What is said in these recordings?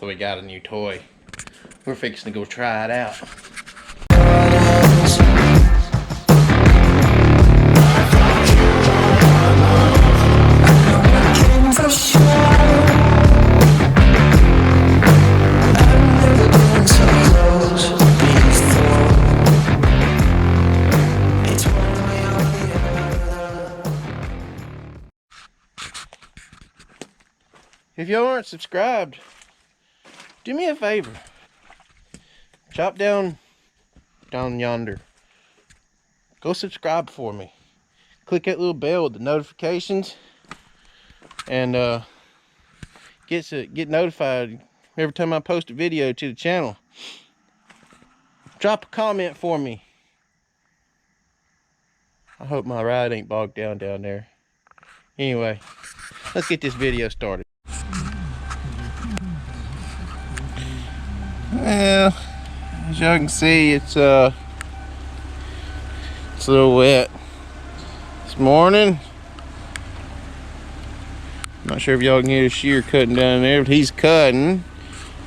So we got a new toy. We're fixing to go try it out. If y'all aren't subscribed, do me a favor. Chop down yonder. Go subscribe for me. Click that little bell with the notifications, and get notified every time I post a video to the channel. Drop a comment for me. I hope my ride ain't bogged down there. Anyway, let's get this video started. Well, as y'all can see, it's a little wet this morning. Not sure if y'all can hear the shear cutting down there, but he's cutting.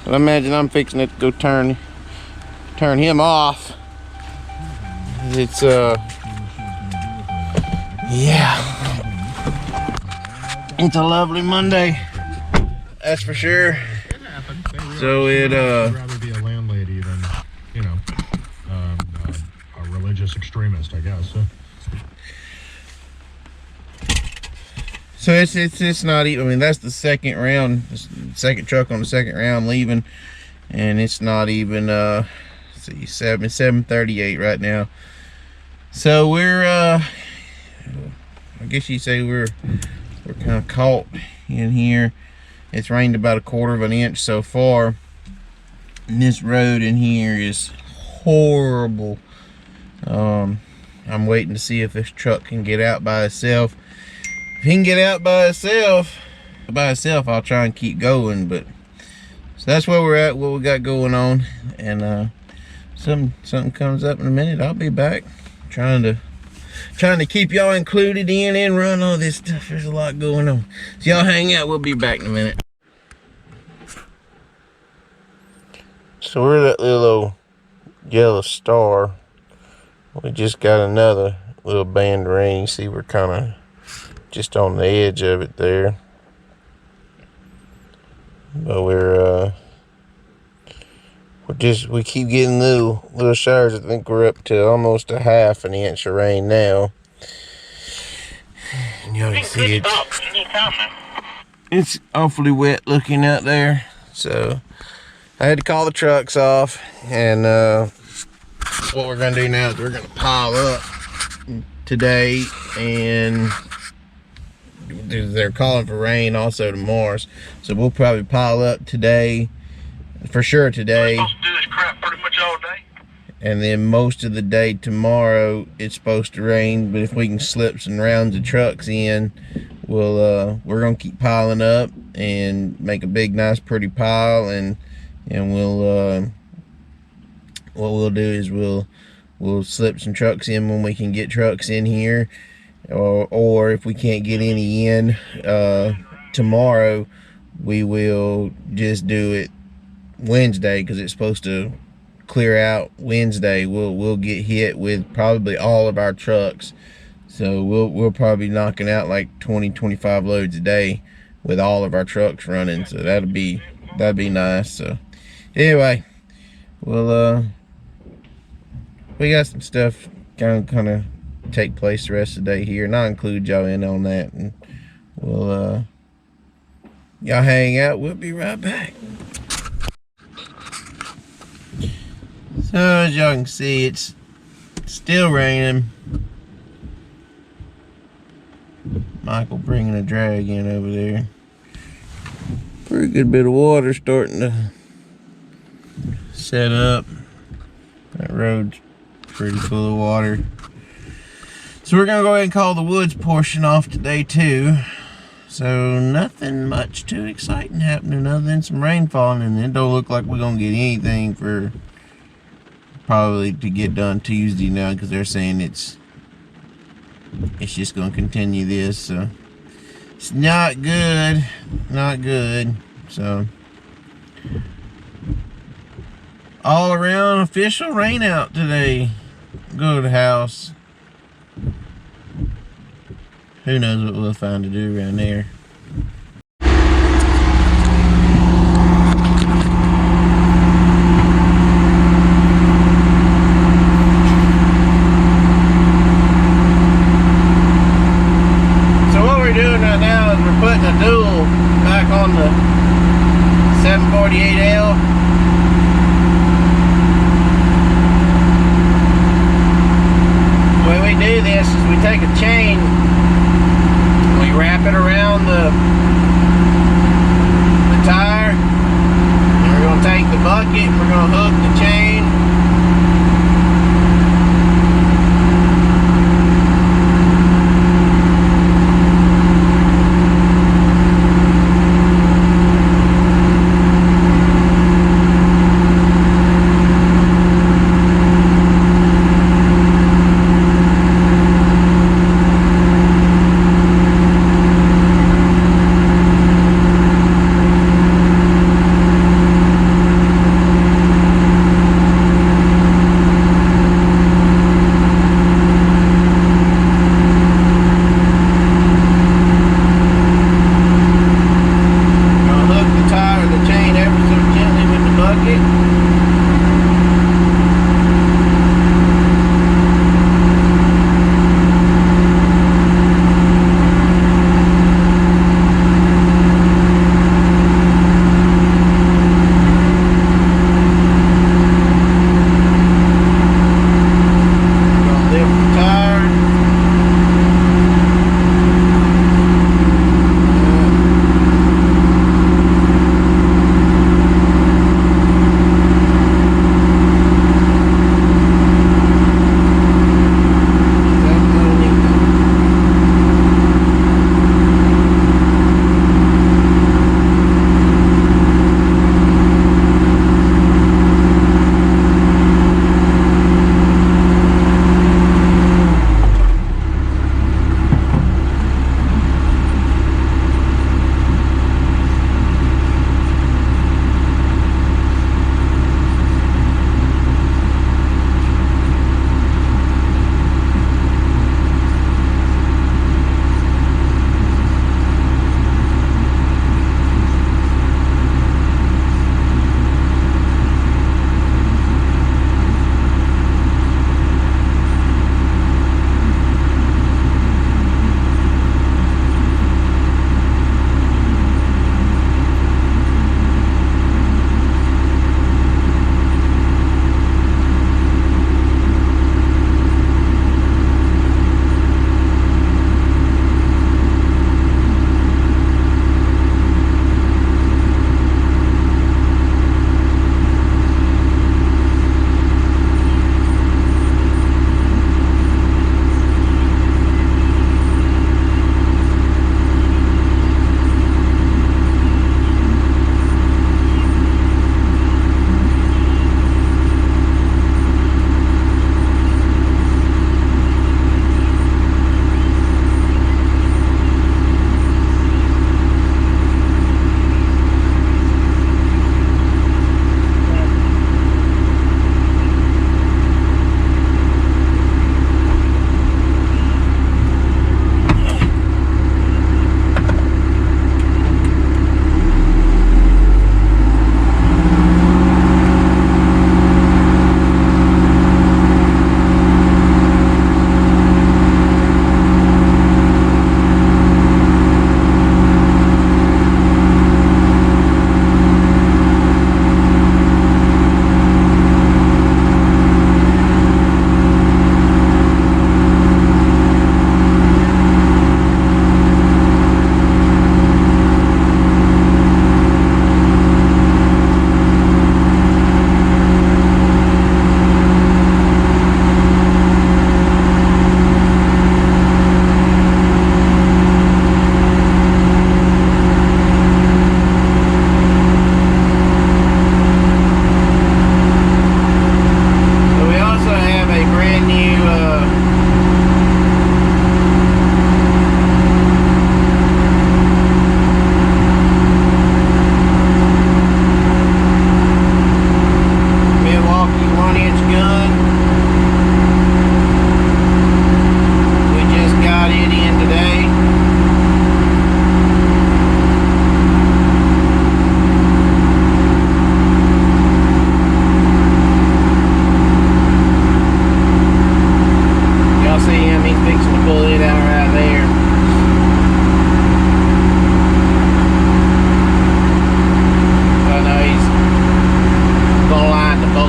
But I imagine I'm fixing it to go turn him off. It's yeah, it's a lovely Monday, that's for sure. So it rather be a landlady than, you know, a religious extremist, I guess. So it's not even. I mean, that's the second round, second truck on the second round leaving, and it's not even. Let's see, 7:38 right now. So we're I guess you say we're kind of caught in here. It's rained about 1/4 of an inch so far, and this road in here is horrible. I'm waiting to see if this truck can get out by itself. If he can get out by itself, I'll try and keep going. But so that's where we're at, what we got going on, and something comes up in a minute, I'll be back trying to keep y'all included in and run all this stuff. There's a lot going on. So y'all hang out, we'll be back in a minute. So we're that little yellow star. We just got another little band of rain. You see, we're kind of just on the edge of it there. But we keep getting little showers. I think we're up to almost a 1/2 inch of rain now. And y'all can see it's awfully wet looking out there. So I had to call the trucks off, and what we're gonna do now is we're gonna pile up today, and they're calling for rain also tomorrow. So we'll probably pile up today. For sure today. We're supposed to do this crap pretty much all day. And then most of the day tomorrow it's supposed to rain, but if we can slip some rounds of trucks in, we're gonna keep piling up and make a big nice pretty pile, and we'll what we'll do is we'll slip some trucks in when we can get trucks in here, or if we can't get any in tomorrow, we will just do it Wednesday, because it's supposed to clear out Wednesday. We'll get hit with probably all of our trucks, so we'll probably be knocking out like 20-25 loads a day with all of our trucks running. So that'd be nice. So anyway, we got some stuff kind of take place the rest of the day here, and I'll include y'all in on that, and y'all hang out. We'll be right back. So as y'all can see, it's still raining. Michael bringing a drag in over there. Pretty good bit of water starting to set up. That road's pretty full of water. So we're gonna go ahead and call the woods portion off today too. So nothing much too exciting happening other than some rain falling, and it don't look like we're gonna get anything for probably to get done Tuesday now, because they're saying it's just going to continue this. So it's not good, so All around official rain out today. Go to the house. Who knows what we'll find to do around there. So what we're doing right now is we're putting a dual back on the 748L. The way we do this is we take a chain, we wrap it around the tire, and we're going to take the bucket and we're going to hook the chain.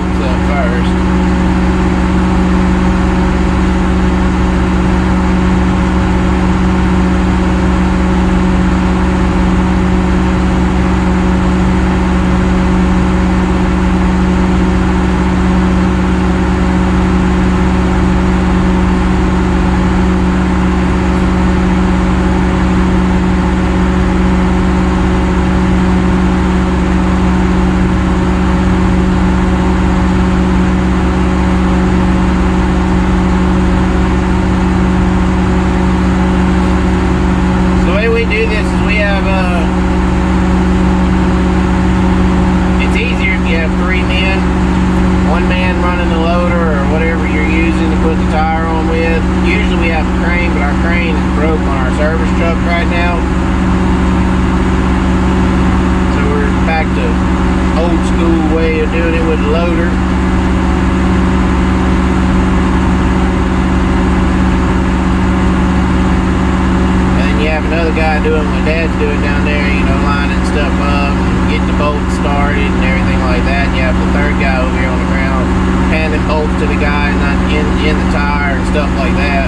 bolts up first. Doing what Dad's doing down there, you know, lining stuff up, getting the bolts started and everything like that. And you have the third guy over here on the ground handing bolts to the guy in the tire and stuff like that.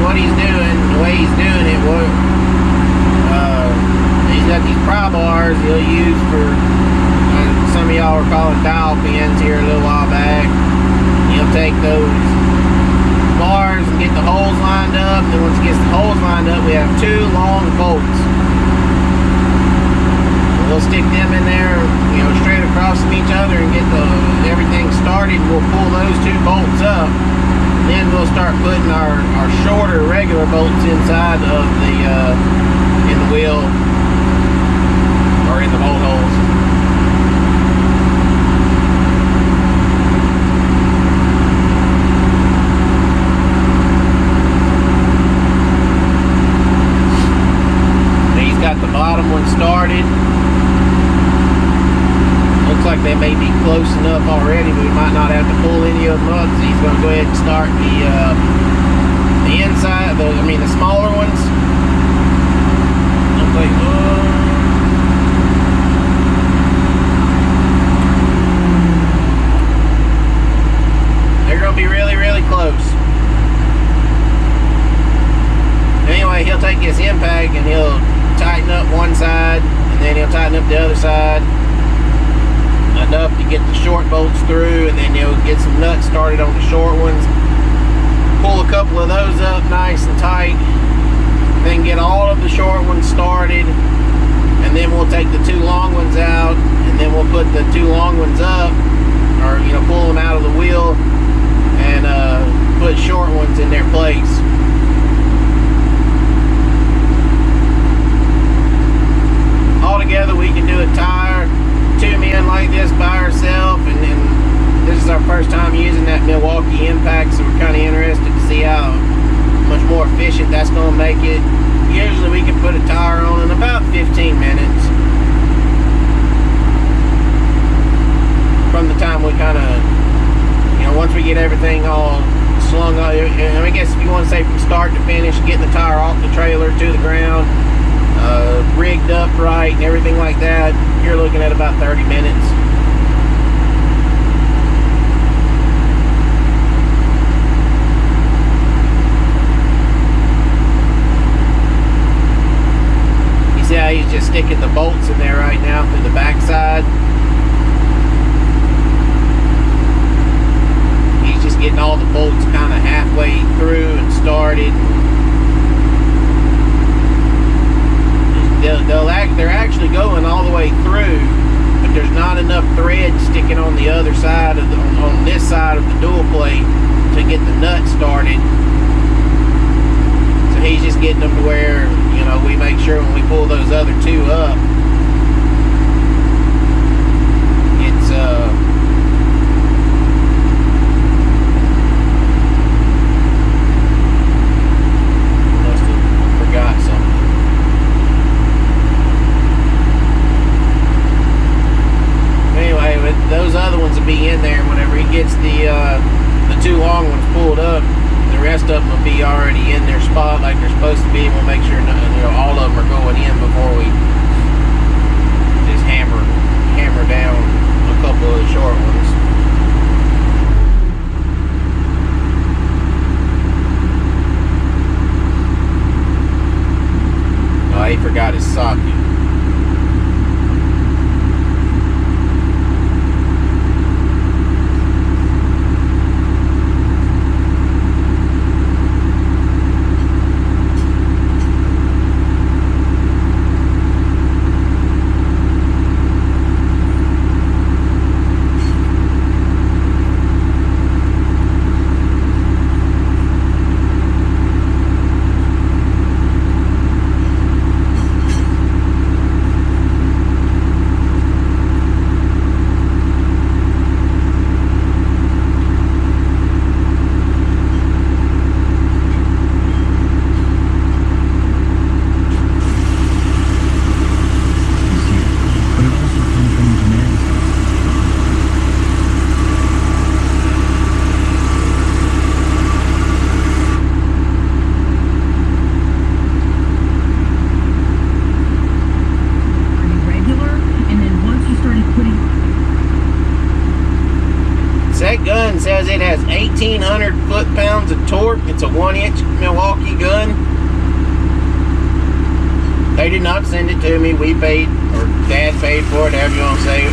What he's doing, the way he's doing it, he's got these pry bars he'll use for, some of y'all were calling dial pins here a little while back. He'll take those bars and get the holes lined up, and then once he gets the holes lined up, we have two long bolts. We'll stick them in there, you know, straight across from each other and get everything started, and we'll pull those two bolts up. Then we'll start putting our shorter regular bolts inside of in the wheel or in the bolt holes. He's got the bottom one started. Looks like they may be close enough already, but we might not have to pull any of them up. So he's going to go ahead and start the inside, the smaller ones. Looks like, they're going to be really, really close. Anyway, he'll take his impact and he'll tighten up one side, and then he'll tighten up the other side enough to get the short bolts through, and then he'll get some nuts started on the short ones, pull a couple of those up nice and tight, then get all of the short ones started, and then we'll take the two long ones out, and then we'll put the two long ones up, or pull them out of the wheel and put short ones in their place. All together we can do a tire, two men like this by ourselves, and then this is our first time using that Milwaukee impact, so we're kind of interested to see how much more efficient that's going to make it. Usually we can put a tire on in about 15 minutes from the time we kind of, once we get everything all slung up. I guess if you want to say from start to finish, getting the tire off the trailer to the ground, rigged up right and everything like that, you're looking at about 30 minutes. You see how he's just sticking the bolts in there right now through the back side? He's just getting all the bolts kind of halfway through and started. They're actually going all the way through, but there's not enough thread sticking on the other side of on this side of the dual plate to get the nut started. So he's just getting them to where, we make sure when we pull those other two up, it's must have forgot something. gets the two long ones pulled up, the rest of them will be already in their spot like they're supposed to be. We'll make sure all of them are going in before we just hammer down a couple of the short ones. Oh, he forgot his socket. That gun says it has 1,800 foot-pounds of torque. It's a 1-inch Milwaukee gun. They did not send it to me. We paid, or Dad paid for it, however you want to say it.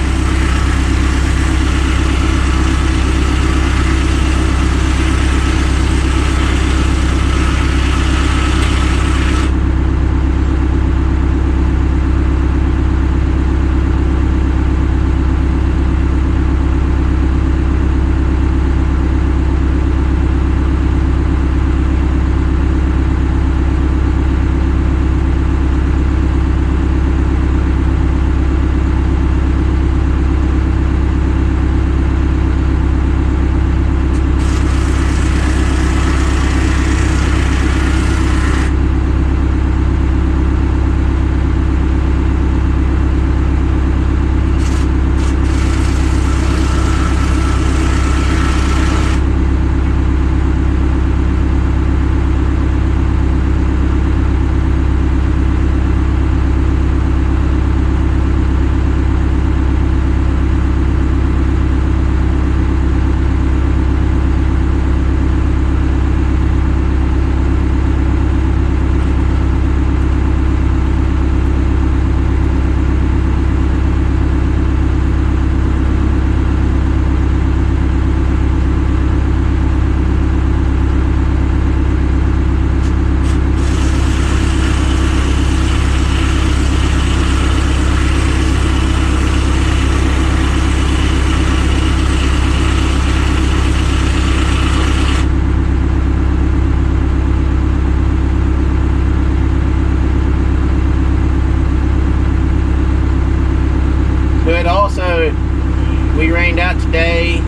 We rained out today.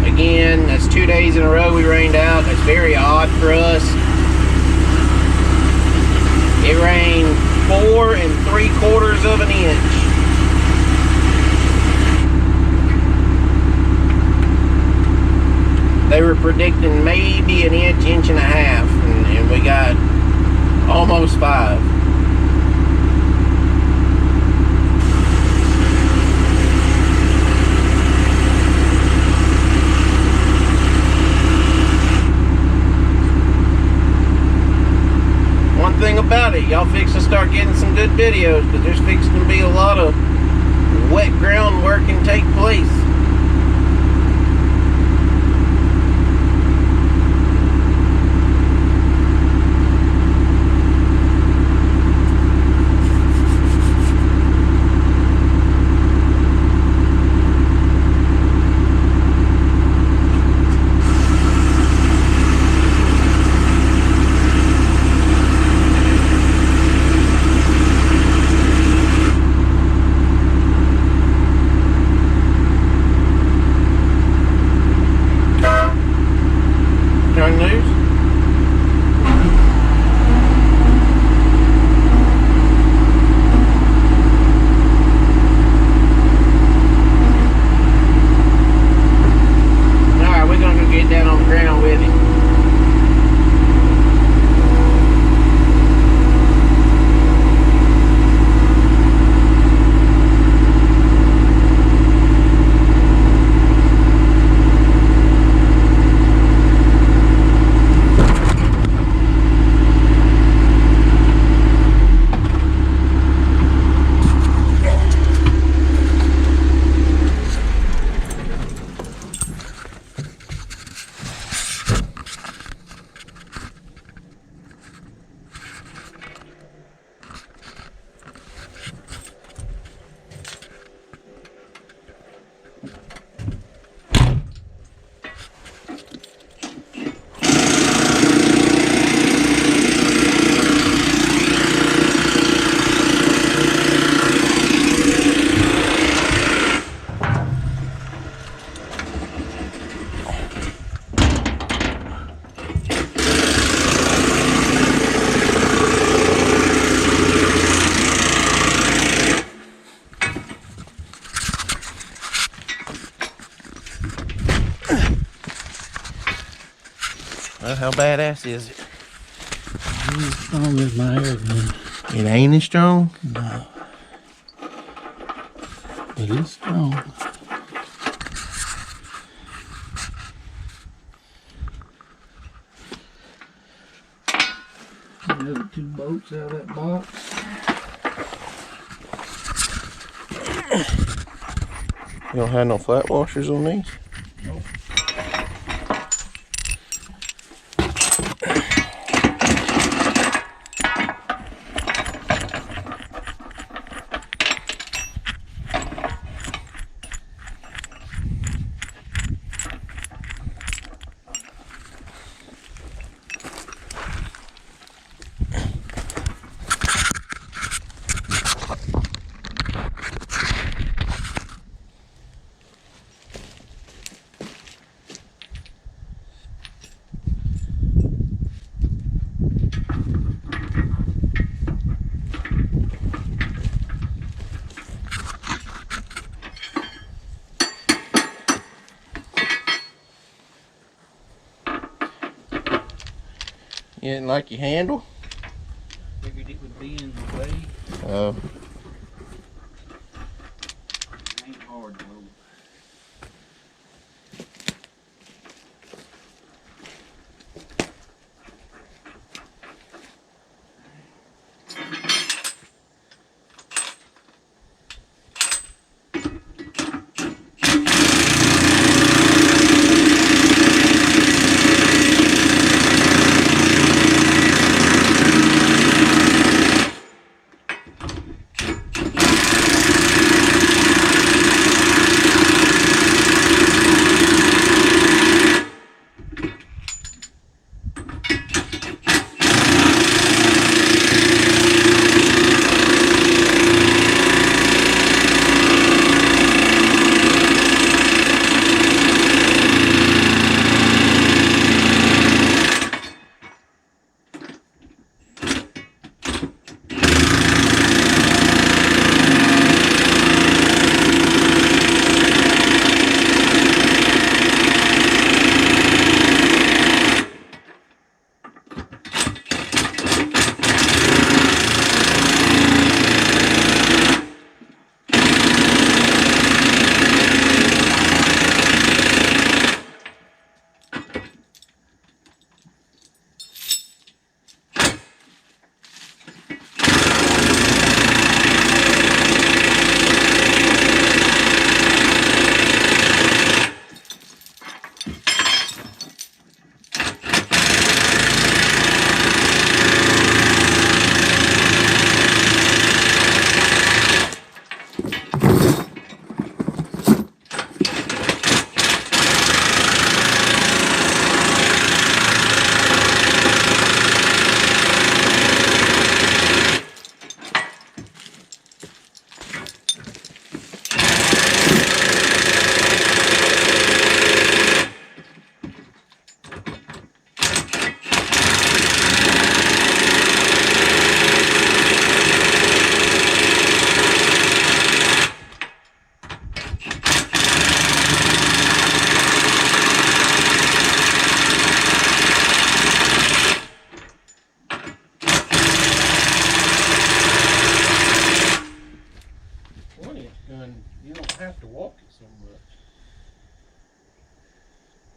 Again, that's 2 days in a row we rained out. That's very odd for us. It rained 4 3/4 of an inch. They were predicting maybe an inch, inch and a half, and we got almost 5. One thing about it, y'all fix to start getting some good videos, but there's fixing to be a lot of wet ground work and take place. Well, how badass is it? It ain't as strong as my air gun. It ain't as strong? No. But it's strong. Another 2 bolts out of that box. You don't have no flat washers on these? Nope. You didn't like your handle? Figured it would be in the way. Oh. It ain't hard though. You don't have to walk it so much.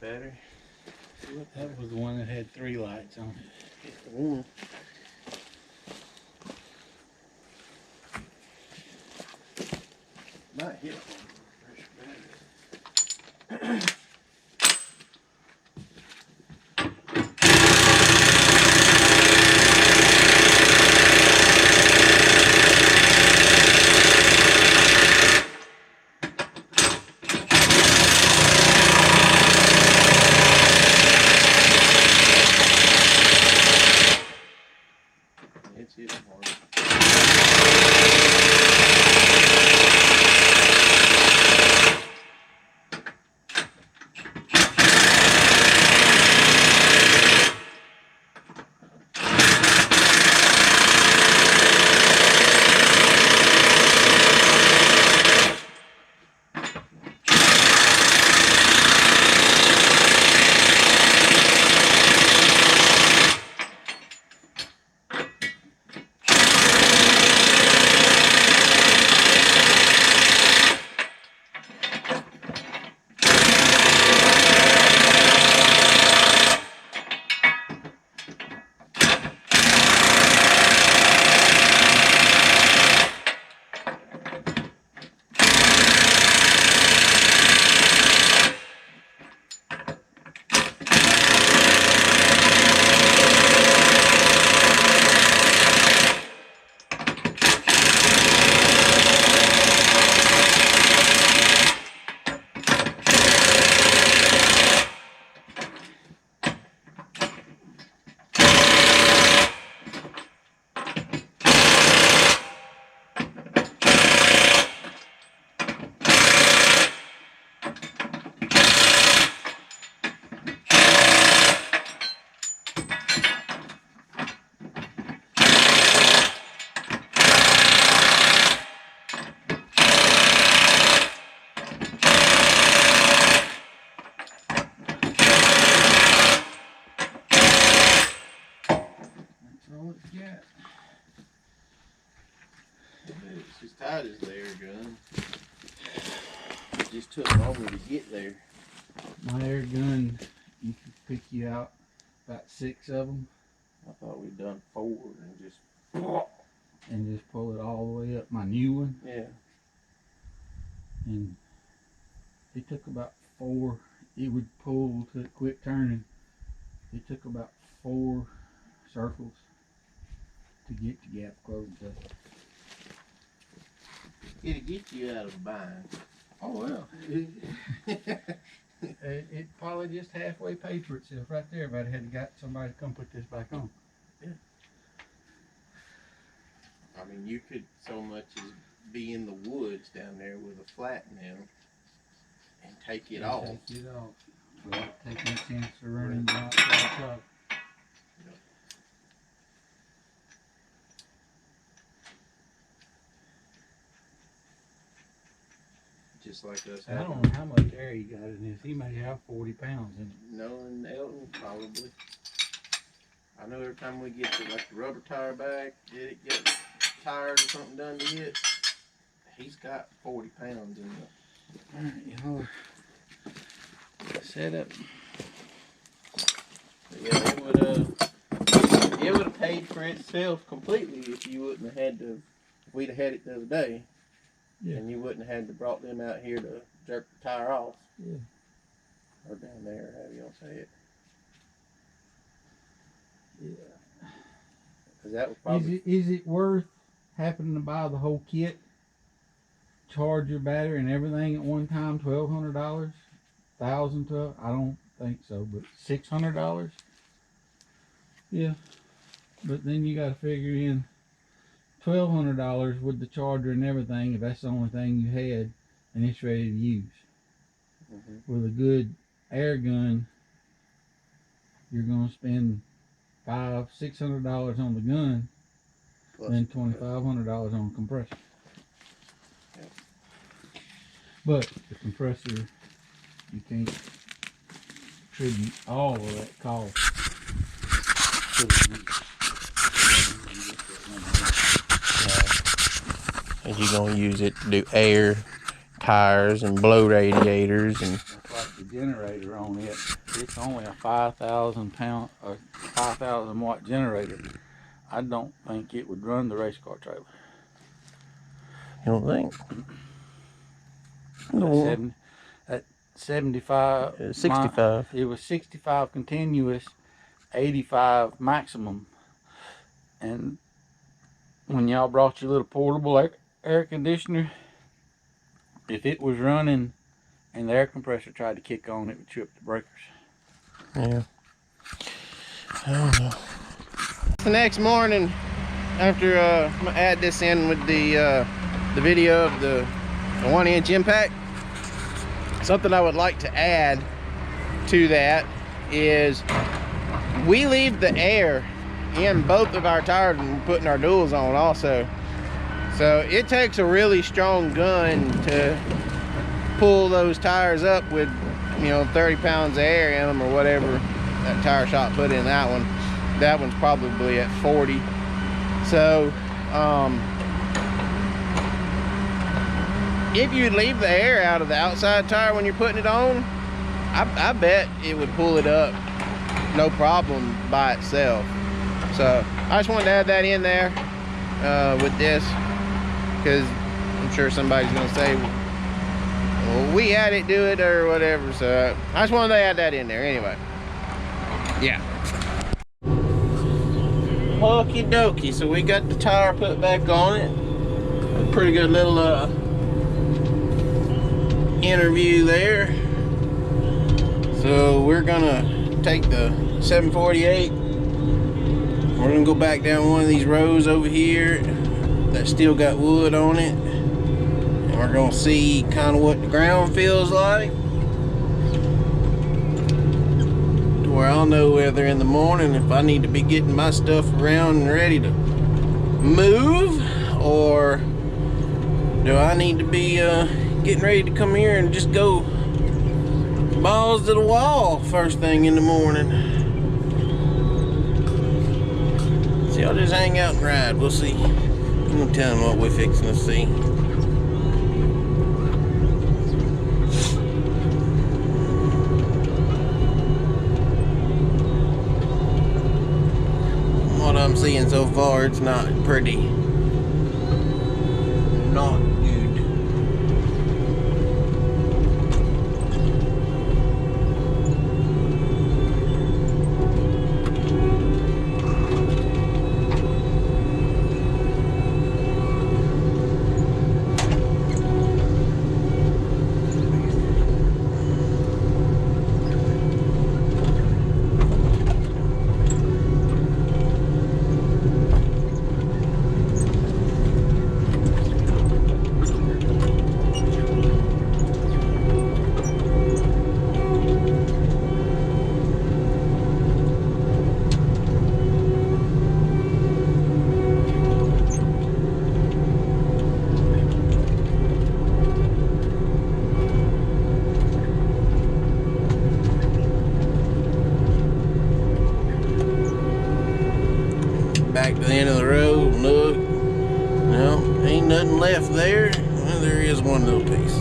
Battery. That was the one that had 3 lights on it. It's the one. Might hit one. It's hitting hard. got his air gun. It just took longer to get there. My air gun, you can pick you out about 6 of them. I thought we'd done 4 and just pull it all the way up. My new one, yeah. and it took about 4. It would pull to quit turning. It took about 4 circles to get the gap closed up. It'll get you out of a bind. Oh well. It probably just halfway paid for itself right there if I'd had got somebody to come put this back on. Yeah. I mean, you could so much as be in the woods down there with a flat nail and take it off. Take it off. Without taking a chance of running down to the truck. Just like us. I don't know how much air he got in this. He may have 40 pounds in it. Knowing Elton, probably. I know every time we get to like the rubber tire back, it gets tires or something done to it, he's got 40 pounds in it. Alright, y'all set up. But yeah, it would have paid for itself completely if you wouldn't have had to, if we'd have had it the other day. Yeah. And you wouldn't have had to brought them out here to jerk the tire off. Yeah. Or down there, however you want to say it. Yeah. Because that would probably... Is it worth having to buy the whole kit, charger, battery, and everything at one time? $1,200, $1,000? I don't think so, but $600. Yeah, but then you got to figure in $1,200 with the charger and everything if that's the only thing you had and it's ready to use. With a good air gun, you're gonna spend $500–600 on the gun, plus then $2,500 on the compressor. Yep. But the compressor, you can't attribute all of that cost to the use. And you're going to use it to do air, tires, and blow radiators. And like the generator on it, it's only a 5,000 pound or 5,000 watt generator. I don't think it would run the race car trailer. You don't think? At 75, 65. It was 65 continuous, 85 maximum. And when y'all brought your little portable air conditioner, if it was running and the air compressor tried to kick on, it would trip the breakers. Yeah. I don't know. The next morning, after I'm gonna add this in with the video of the 1-inch impact, something I would like to add to that is we leave the air in both of our tires and putting our duals on also. So it takes a really strong gun to pull those tires up with, you know, 30 pounds of air in them or whatever that tire shop put in that one. That one's probably at 40. So if you leave the air out of the outside tire when you're putting it on, I bet it would pull it up no problem by itself. So I just wanted to add that in there with this, because I'm sure somebody's gonna say, well, we had it do it or whatever. So I just wanted to add that in there anyway. Yeah. Okie dokie, so we got the tire put back on it. A pretty good little interview there. So we're gonna take the 748. We're gonna go back down one of these rows over here that still got wood on it, and we're gonna see kind of what the ground feels like, to where I'll know whether in the morning if I need to be getting my stuff around and ready to move, or do I need to be getting ready to come here and just go balls to the wall first thing in the morning. See, I'll just hang out and ride. We'll see. I'm gonna tell them what we're fixing to see. seeing so far, it's not pretty. Not good. Back to the end of the road, look. No, ain't nothing left there. Well, there is one little piece.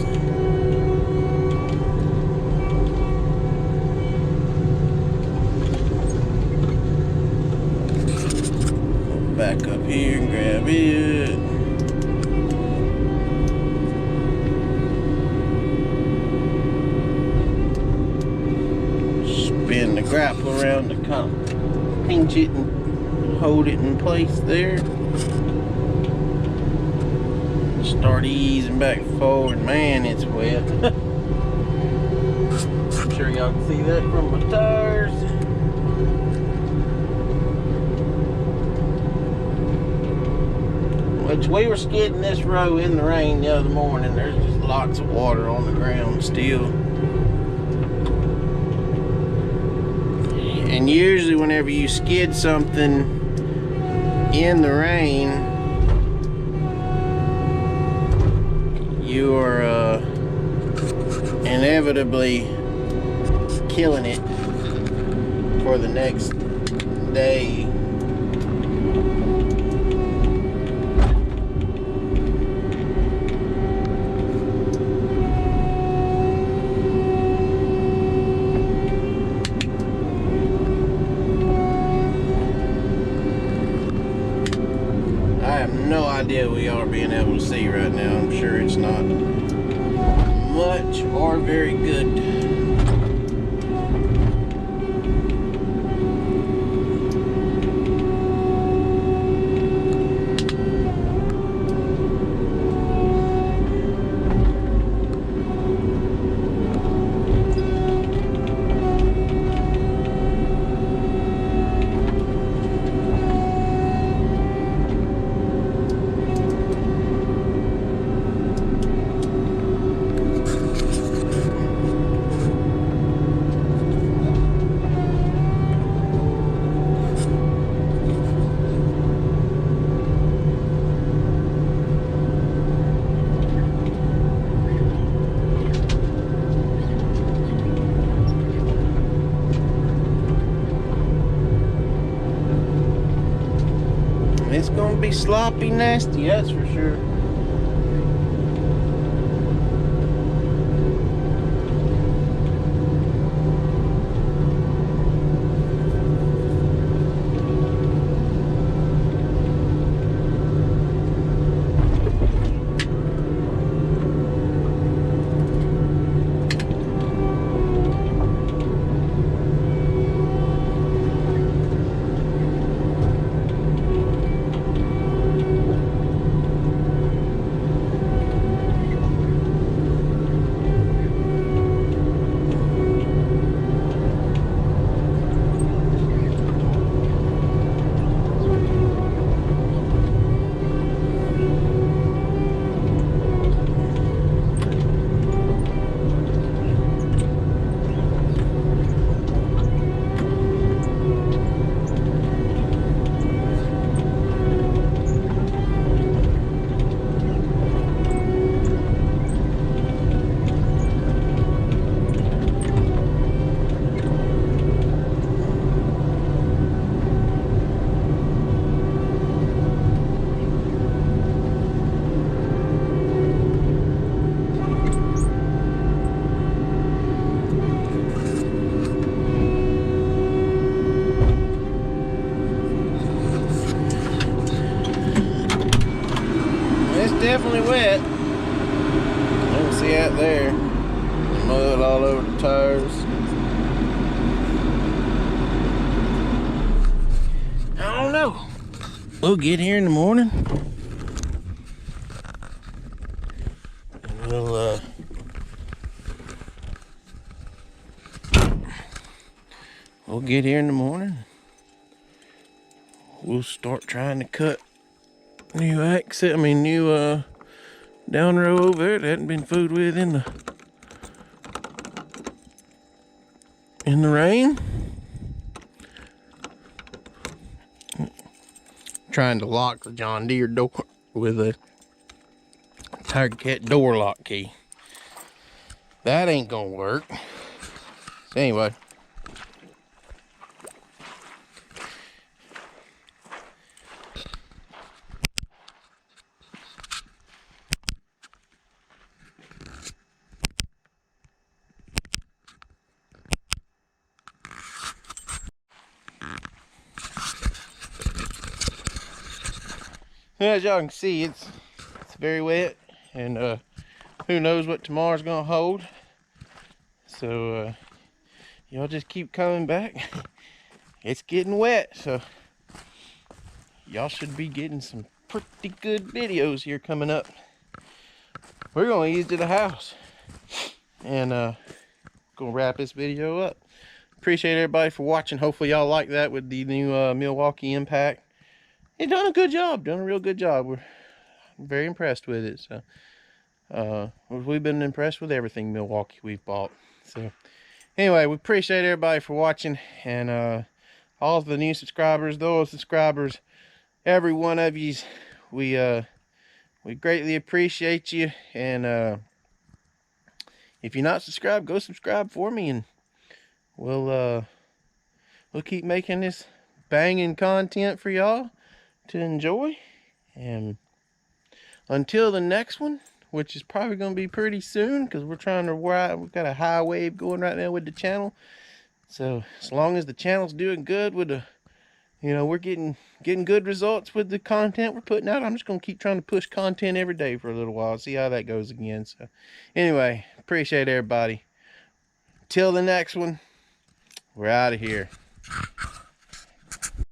Back up here and grab it. Spin the grapple around to kind of pinch it and hold it in place there. Start easing back forward. Man, it's wet. I'm sure y'all can see that from my tires. Which we were skidding this road in the rain the other morning. There's just lots of water on the ground still. And usually whenever you skid something in the rain, you are inevitably killing it for the next day. No idea we are being able to see right now. I'm sure it's not much or very good. It's gonna be sloppy, nasty, that's for sure. wet. You can see out there. Mud all over the tires. I don't know. We'll get here in the morning. And we'll get here in the morning. We'll start trying to cut new down row over there that hadn't been fooled with in the rain. Trying to lock the John Deere door with a tigercat door lock key. That ain't gonna work. So anyway. As y'all can see, it's very wet, and who knows what tomorrow's gonna hold. So y'all just keep coming back. It's getting wet, so y'all should be getting some pretty good videos here coming up. We're gonna ease to the house and gonna wrap this video up. Appreciate everybody for watching. Hopefully y'all like that with the new Milwaukee Impact. He done a good job, done a real good job. We're very impressed with it. So we've been impressed with everything Milwaukee we've bought. So anyway, we appreciate everybody for watching, and all of the new subscribers, those subscribers, every one of you, we greatly appreciate you. And if you're not subscribed, go subscribe for me, and we'll keep making this banging content for y'all to enjoy. And until the next one, which is probably going to be pretty soon, because we're trying to ride, we've got a high wave going right now with the channel. So as long as the channel's doing good with the, we're getting good results with the content we're putting out, I'm just going to keep trying to push content every day for a little while, see how that goes again. So anyway, appreciate everybody. Till the next one, we're out of here.